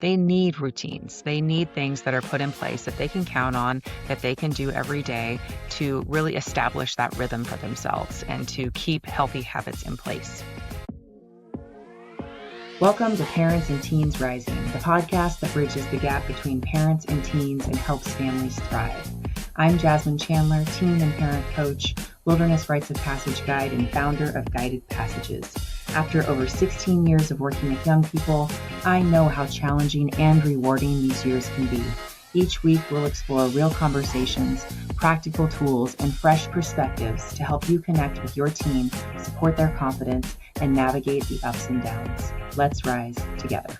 They need routines. They need things that are put in place that they can count on, that they can do every day to really establish that rhythm for themselves and to keep healthy habits in place. Welcome to Parents and Teens Rising, the podcast that bridges the gap between parents and teens and helps families thrive. I'm Jasmine Chandler, teen and parent coach, wilderness rites of passage guide, and founder of Guided Passages. After over 16 years of working with young people, I know how challenging and rewarding these years can be. Each week, we'll explore real conversations, practical tools, and fresh perspectives to help you connect with your teen, support their confidence, and navigate the ups and downs. Let's rise together.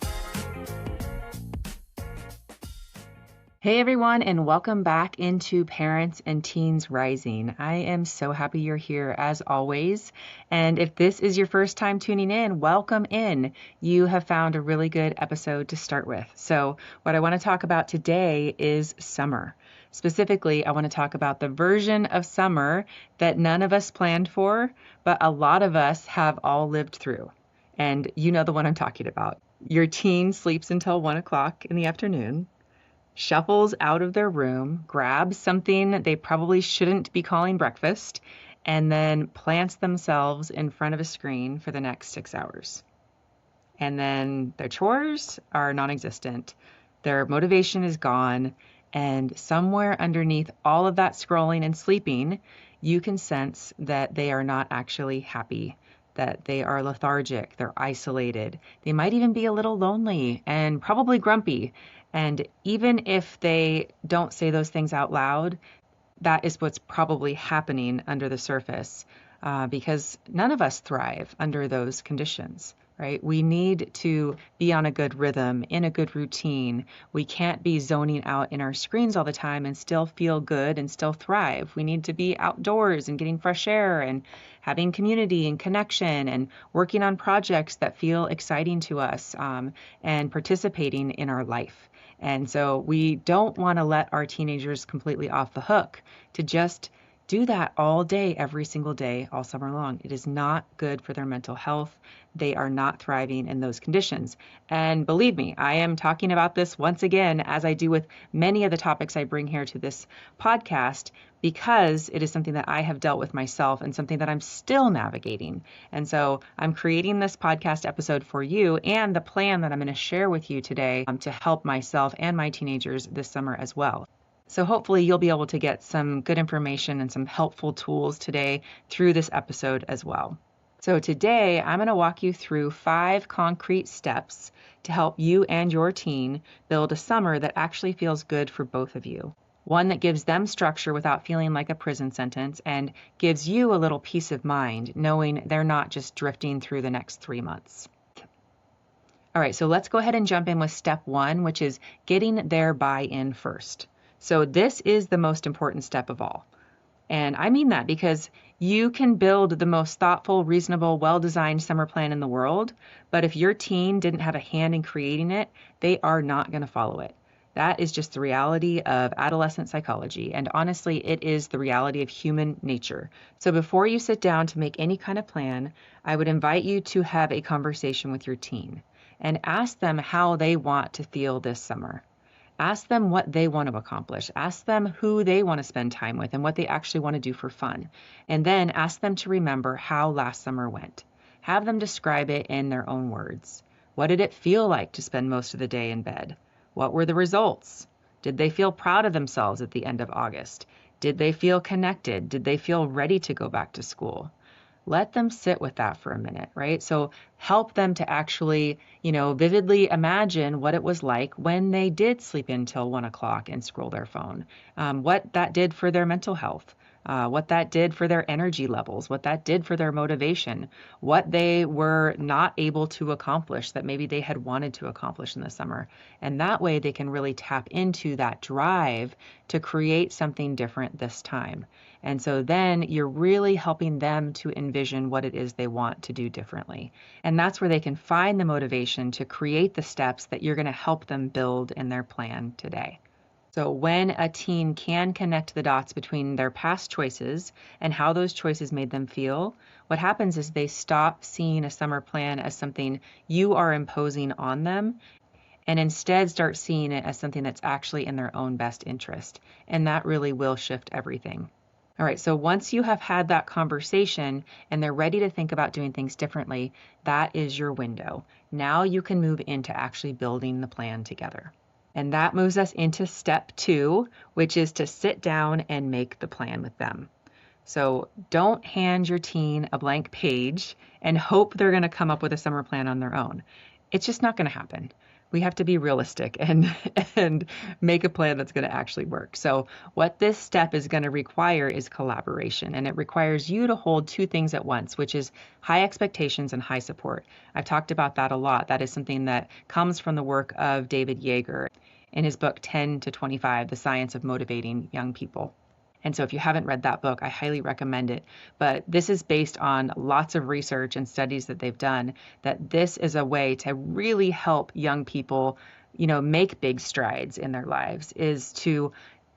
Hey everyone, and welcome back into Parents and Teens Rising. I am so happy you're here as always. And if this is your first time tuning in, welcome in. You have found a really good episode to start with. So what I want to talk about today is summer. Specifically, I want to talk about the version of summer that none of us planned for, but a lot of us have all lived through. And you know the one I'm talking about. Your teen sleeps until 1 o'clock in the afternoon, shuffles out of their room, grabs something that they probably shouldn't be calling breakfast, and then plants themselves in front of a screen for the next 6 hours. And then their chores are non-existent. Their motivation is gone. And somewhere underneath all of that scrolling and sleeping, you can sense that they are not actually happy, that they are lethargic, they're isolated. They might even be a little lonely and probably grumpy. And even if they don't say those things out loud, that is what's probably happening under the surface, because none of us thrive under those conditions, right? We need to be on a good rhythm, in a good routine. We can't be zoning out in our screens all the time and still feel good and still thrive. We need to be outdoors and getting fresh air and having community and connection and working on projects that feel exciting to us, and participating in our life. And so we don't want to let our teenagers completely off the hook to just do that all day, every single day, all summer long. It is not good for their mental health. They are not thriving in those conditions. And believe me, I am talking about this once again, as I do with many of the topics I bring here to this podcast, because it is something that I have dealt with myself and something that I'm still navigating. And so I'm creating this podcast episode for you and the plan that I'm going to share with you today to help myself and my teenagers this summer as well. So hopefully you'll be able to get some good information and some helpful tools today through this episode as well. So today I'm going to walk you through 5 concrete steps to help you and your teen build a summer that actually feels good for both of you. One that gives them structure without feeling like a prison sentence and gives you a little peace of mind knowing they're not just drifting through the next 3 months. All right, so let's go ahead and jump in with step 1, which is getting their buy-in first. So this is the most important step of all. And I mean that because you can build the most thoughtful, reasonable, well-designed summer plan in the world, but if your teen didn't have a hand in creating it, they are not going to follow it. That is just the reality of adolescent psychology, and honestly, it is the reality of human nature. So before you sit down to make any kind of plan, I would invite you to have a conversation with your teen and ask them how they want to feel this summer. Ask them what they want to accomplish. Ask them who they want to spend time with and what they actually want to do for fun. And then ask them to remember how last summer went. Have them describe it in their own words. What did it feel like to spend most of the day in bed? What were the results? Did they feel proud of themselves at the end of August? Did they feel connected? Did they feel ready to go back to school? Let them sit with that for a minute, right? So help them to actually, vividly imagine what it was like when they did sleep until 1 o'clock and scroll their phone, what that did for their mental health, what that did for their energy levels, what that did for their motivation, what they were not able to accomplish that maybe they had wanted to accomplish in the summer. And that way they can really tap into that drive to create something different this time. And so then you're really helping them to envision what it is they want to do differently. And that's where they can find the motivation to create the steps that you're going to help them build in their plan today. So when a teen can connect the dots between their past choices and how those choices made them feel, what happens is they stop seeing a summer plan as something you are imposing on them, and instead start seeing it as something that's actually in their own best interest. And that really will shift everything. All right, so once you have had that conversation and they're ready to think about doing things differently, that is your window. Now you can move into actually building the plan together. And that moves us into step 2, which is to sit down and make the plan with them. So don't hand your teen a blank page and hope they're going to come up with a summer plan on their own. It's just not going to happen. We have to be realistic and make a plan that's going to actually work. So what this step is going to require is collaboration, and it requires you to hold 2 things at once, which is high expectations and high support. I've talked about that a lot. That is something that comes from the work of David Yeager in his book 10 to 25, The Science of Motivating Young People. And so if you haven't read that book, I highly recommend it. But this is based on lots of research and studies that they've done, that this is a way to really help young people, make big strides in their lives, is to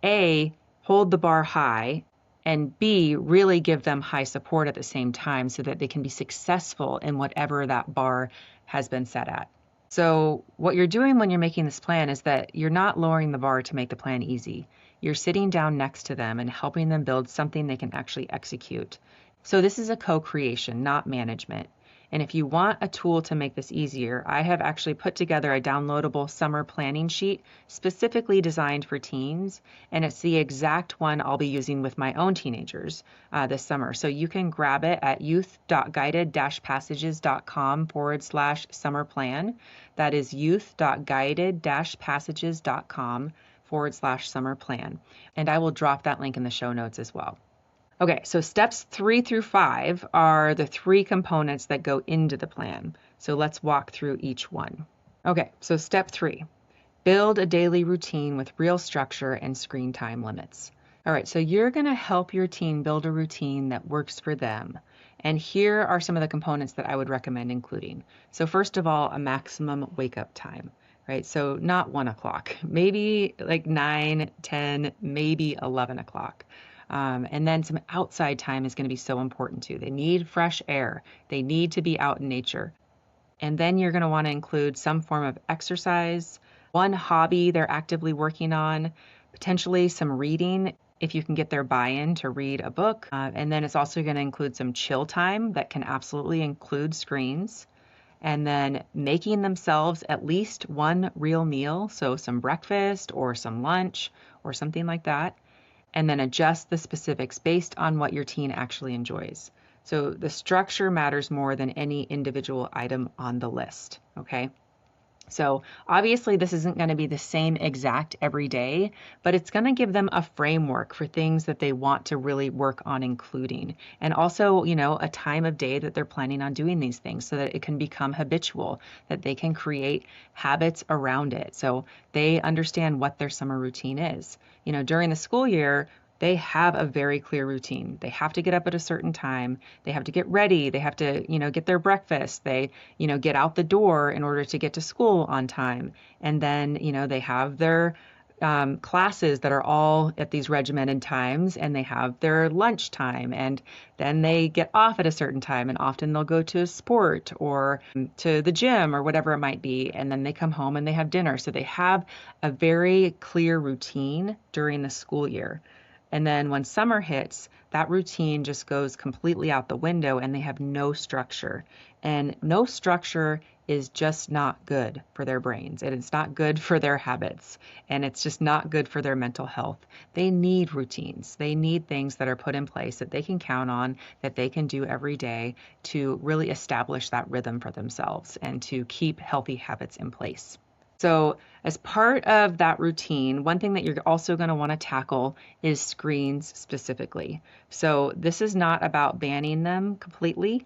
A, hold the bar high, and B, really give them high support at the same time so that they can be successful in whatever that bar has been set at. So what you're doing when you're making this plan is that you're not lowering the bar to make the plan easy. You're sitting down next to them and helping them build something they can actually execute. So this is a co-creation, not management. And if you want a tool to make this easier, I have actually put together a downloadable summer planning sheet specifically designed for teens. And it's the exact one I'll be using with my own teenagers this summer. So you can grab it at youth.guided-passages.com/summer plan. That is youth.guided-passages.com/summer plan. And I will drop that link in the show notes as well. Okay, so steps 3 through 5 are the 3 components that go into the plan. So let's walk through each one. Okay, so step 3, build a daily routine with real structure and screen time limits. All right, so you're going to help your teen build a routine that works for them. And here are some of the components that I would recommend including. So first of all, a maximum wake up time, right? So not 1 o'clock, maybe like 9, 10, maybe 11 o'clock. And then some outside time is going to be so important too. They need fresh air. They need to be out in nature. And then you're going to want to include some form of exercise, one hobby they're actively working on, potentially some reading if you can get their buy-in to read a book. And then it's also going to include some chill time that can absolutely include screens. And then making themselves at least one real meal, so some breakfast or some lunch or something like that. And then adjust the specifics based on what your teen actually enjoys. So the structure matters more than any individual item on the list, okay? So obviously this isn't going to be the same exact every day, but it's going to give them a framework for things that they want to really work on including. And also, a time of day that they're planning on doing these things so that it can become habitual, that they can create habits around it. So they understand what their summer routine is. During the school year, they have a very clear routine. They have to get up at a certain time. They have to get ready. They have to, get their breakfast. They, get out the door in order to get to school on time. And then, they have their classes that are all at these regimented times, and they have their lunch time, and then they get off at a certain time, and often they'll go to a sport or to the gym or whatever it might be, and then they come home and they have dinner. So they have a very clear routine during the school year. And then when summer hits, that routine just goes completely out the window and they have no structure. And no structure is just not good for their brains, and it's not good for their habits, and it's just not good for their mental health. They need routines. They need things that are put in place that they can count on, that they can do every day to really establish that rhythm for themselves and to keep healthy habits in place. So as part of that routine, one thing that you're also going to want to tackle is screens specifically. So this is not about banning them completely.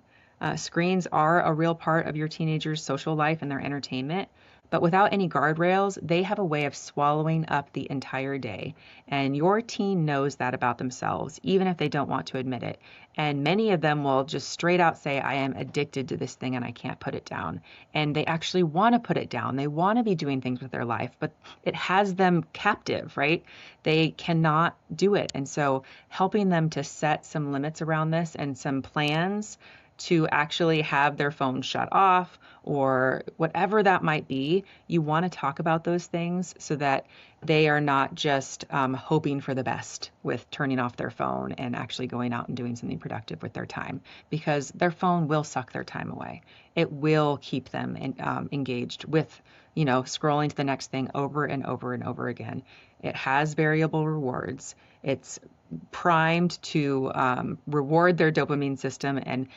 Screens are a real part of your teenager's social life and their entertainment, but without any guardrails, they have a way of swallowing up the entire day. And your teen knows that about themselves, even if they don't want to admit it. And many of them will just straight out say, I am addicted to this thing and I can't put it down. And they actually want to put it down. They want to be doing things with their life, but it has them captive, right? They cannot do it. And so helping them to set some limits around this and some plans to actually have their phone shut off or whatever that might be. You want to talk about those things so that they are not just hoping for the best with turning off their phone and actually going out and doing something productive with their time, because their phone will suck their time away. It will keep them engaged with, scrolling to the next thing over and over and over again. It has variable rewards. It's primed to reward their dopamine system and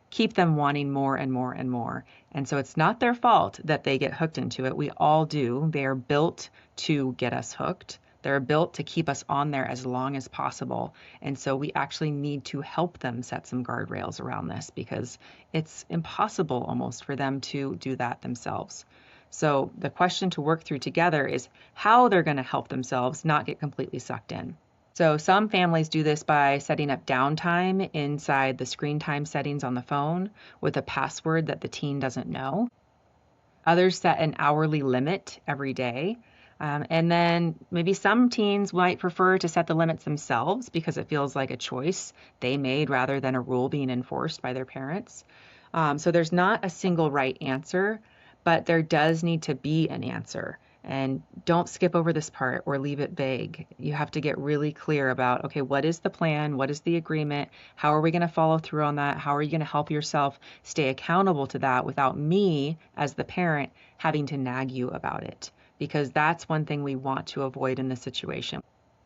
keep them wanting more and more and more. And so it's not their fault that they get hooked into it. We all do. They are built to get us hooked. They're built to keep us on there as long as possible. And so we actually need to help them set some guardrails around this, because it's impossible almost for them to do that themselves. So the question to work through together is how they're going to help themselves not get completely sucked in. So some families do this by setting up downtime inside the screen time settings on the phone with a password that the teen doesn't know. Others set an hourly limit every day. And then maybe some teens might prefer to set the limits themselves because it feels like a choice they made rather than a rule being enforced by their parents. So there's not a single right answer, but there does need to be an answer. And don't skip over this part or leave it vague. You have to get really clear about, okay, what is the plan? What is the agreement? How are we going to follow through on that? How are you going to help yourself stay accountable to that without me, as the parent, having to nag you about it? Because that's one thing we want to avoid in this situation,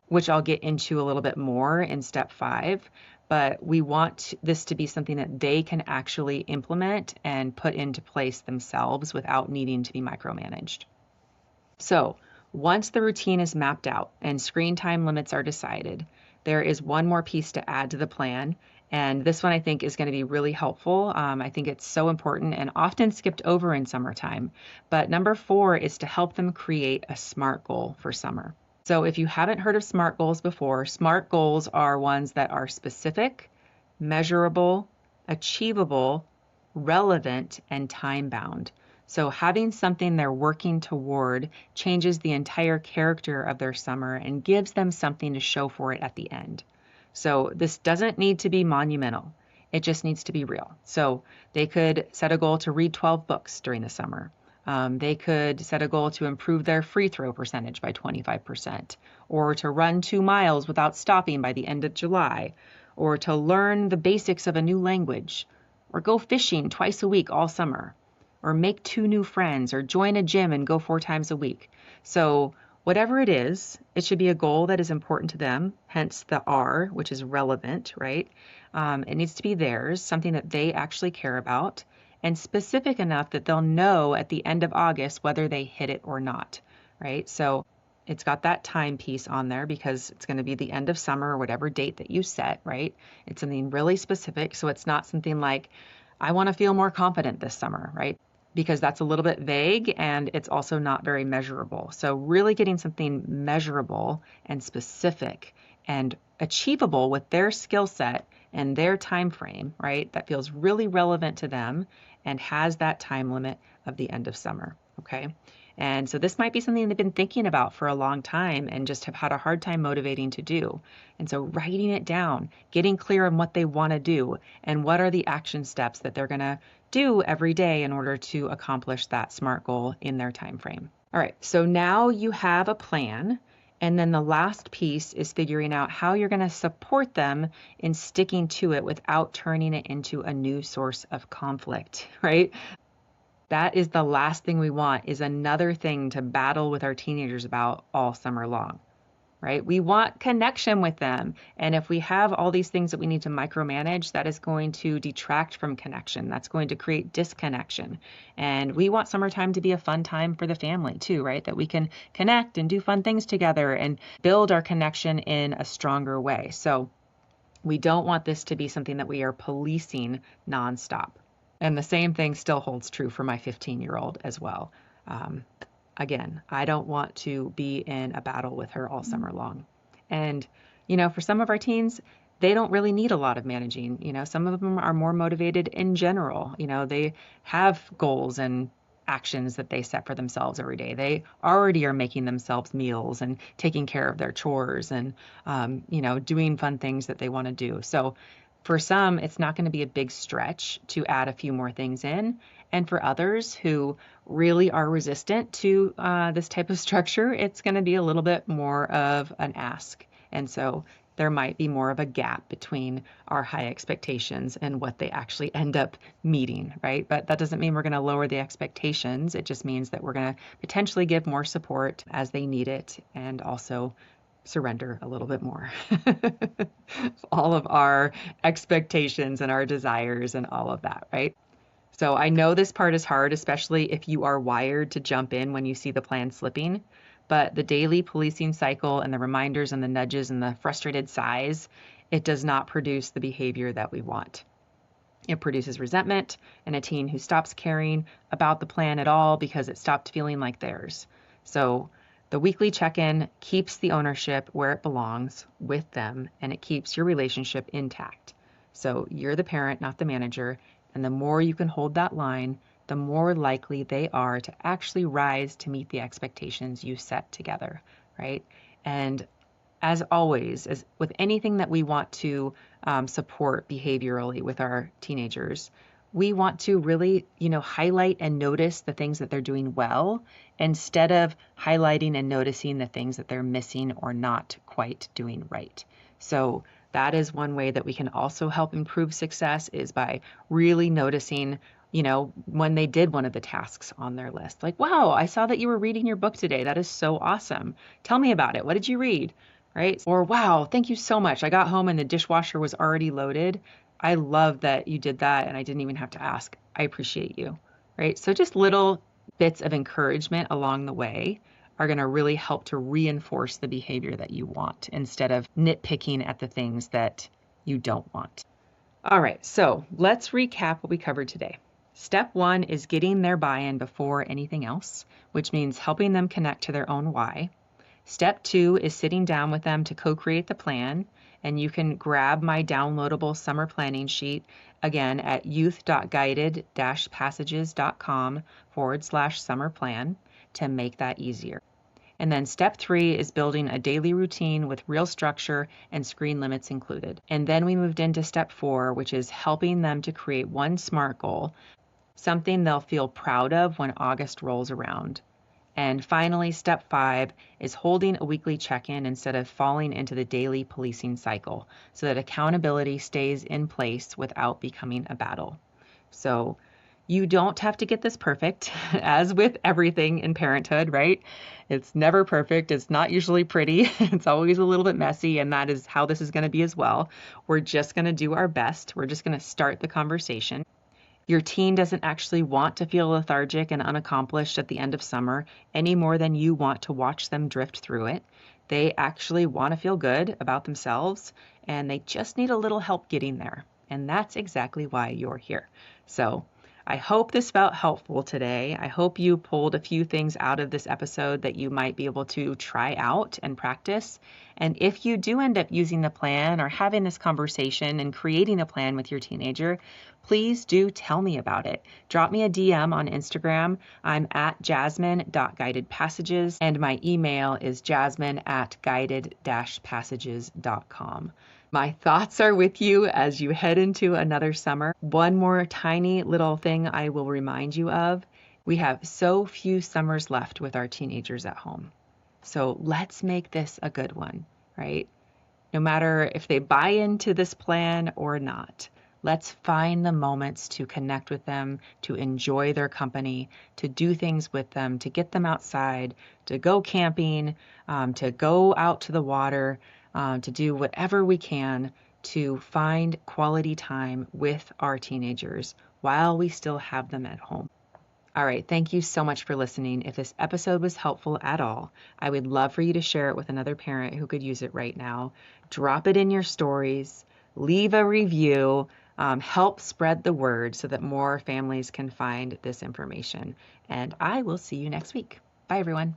which I'll get into a little bit more in step 5. But we want this to be something that they can actually implement and put into place themselves without needing to be micromanaged. So once the routine is mapped out and screen time limits are decided, there is one more piece to add to the plan. And this one I think is going to be really helpful. I think it's so important and often skipped over in summertime. But number 4 is to help them create a SMART goal for summer. So if you haven't heard of SMART goals before, SMART goals are ones that are specific, measurable, achievable, relevant, and time-bound. So having something they're working toward changes the entire character of their summer and gives them something to show for it at the end. So this doesn't need to be monumental. It just needs to be real. So they could set a goal to read 12 books during the summer. They could set a goal to improve their free throw percentage by 25%, or to run 2 miles without stopping by the end of July, or to learn the basics of a new language, or go fishing twice a week all summer, or make 2 new friends, or join a gym and go 4 times a week. So whatever it is, it should be a goal that is important to them, hence the R, which is relevant, right? It needs to be theirs, something that they actually care about, and specific enough that they'll know at the end of August whether they hit it or not, right? So it's got that time piece on there because it's going to be the end of summer or whatever date that you set, right? It's something really specific. So it's not something like, I want to feel more confident this summer, right? Because that's a little bit vague and it's also not very measurable. So really getting something measurable and specific and achievable with their skill set and their time frame, right? That feels really relevant to them and has that time limit of the end of summer, okay? And so this might be something they've been thinking about for a long time and just have had a hard time motivating to do. And so writing it down, getting clear on what they want to do and what are the action steps that they're going to do every day in order to accomplish that SMART goal in their time frame. All right, so now you have a plan. And then the last piece is figuring out how you're going to support them in sticking to it without turning it into a new source of conflict, right? That is the last thing we want, is another thing to battle with our teenagers about all summer long, right? We want connection with them. And if we have all these things that we need to micromanage, that is going to detract from connection. That's going to create disconnection. And we want summertime to be a fun time for the family too, right? That we can connect and do fun things together and build our connection in a stronger way. So we don't want this to be something that we are policing nonstop. And the same thing still holds true for my 15-year-old as well. Again, I don't want to be in a battle with her all summer long. And, for some of our teens, they don't really need a lot of managing. Some of them are more motivated in general. They have goals and actions that they set for themselves every day. They already are making themselves meals and taking care of their chores and, doing fun things that they want to do. So For some, it's not going to be a big stretch to add a few more things in. And for others who really are resistant to this type of structure, it's going to be a little bit more of an ask. And so there might be more of a gap between our high expectations and what they actually end up meeting, right? But that doesn't mean we're going to lower the expectations. It just means that we're going to potentially give more support as they need it, and also surrender a little bit more. All of our expectations and our desires and all of that, right? So I know this part is hard, especially if you are wired to jump in when you see the plan slipping, but the daily policing cycle and the reminders and the nudges and the frustrated sighs, it does not produce the behavior that we want. It produces resentment and a teen who stops caring about the plan at all because it stopped feeling like theirs. So the weekly check-in keeps the ownership where it belongs with them, and it keeps your relationship intact. So you're the parent, not the manager, and the more you can hold that line, the more likely they are to actually rise to meet the expectations you set together, right? And as always, as with anything that we want to support behaviorally with our teenagers, we want to really, highlight and notice the things that they're doing well, instead of highlighting and noticing the things that they're missing or not quite doing right. So that is one way that we can also help improve success, is by really noticing, when they did one of the tasks on their list. Like, wow, I saw that you were reading your book today. That is so awesome. Tell me about it. What did you read? Right? Or, wow, thank you so much. I got home and the dishwasher was already loaded. I love that you did that and I didn't even have to ask. I appreciate you, right? So just little bits of encouragement along the way are going to really help to reinforce the behavior that you want, instead of nitpicking at the things that you don't want. All right, so let's recap what we covered today. Step 1 is getting their buy-in before anything else, which means helping them connect to their own why. Step 2 is sitting down with them to co-create the plan. And you can grab my downloadable summer planning sheet again at youth.guided-passages.com/summer plan to make that easier. And then step 3 is building a daily routine with real structure and screen limits included. And then we moved into step 4, which is helping them to create one SMART goal, something they'll feel proud of when August rolls around. And finally, step 5 is holding a weekly check-in instead of falling into the daily policing cycle, so that accountability stays in place without becoming a battle. So you don't have to get this perfect, as with everything in parenthood, right? It's never perfect. It's not usually pretty. It's always a little bit messy, and that is how this is going to be as well. We're just going to do our best. We're just going to start the conversation. Your teen doesn't actually want to feel lethargic and unaccomplished at the end of summer any more than you want to watch them drift through it. They actually want to feel good about themselves, and they just need a little help getting there. And that's exactly why you're here. So I hope this felt helpful today. I hope you pulled a few things out of this episode that you might be able to try out and practice. And if you do end up using the plan or having this conversation and creating a plan with your teenager, please do tell me about it. Drop me a DM on Instagram. I'm at jasmine.guidedpassages, and my email is jasmine@guided-passages.com. My thoughts are with you as you head into another summer. One more tiny little thing I will remind you of. We have so few summers left with our teenagers at home. So let's make this a good one, right? No matter if they buy into this plan or not, let's find the moments to connect with them, to enjoy their company, to do things with them, to get them outside, to go camping, to go out to the water, to do whatever we can to find quality time with our teenagers while we still have them at home. All right, thank you so much for listening. If this episode was helpful at all, I would love for you to share it with another parent who could use it right now. Drop it in your stories, leave a review, help spread the word so that more families can find this information. And I will see you next week. Bye, everyone.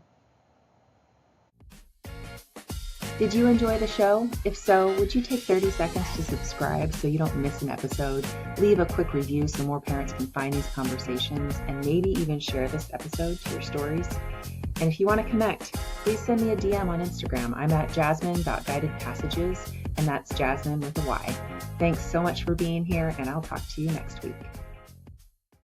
Did you enjoy the show? If so, would you take 30 seconds to subscribe so you don't miss an episode? Leave a quick review so more parents can find these conversations, and maybe even share this episode to your stories. And if you want to connect, please send me a DM on Instagram. I'm at jasmine.guidedpassages, and that's Jasmine with a Y. Thanks so much for being here, and I'll talk to you next week.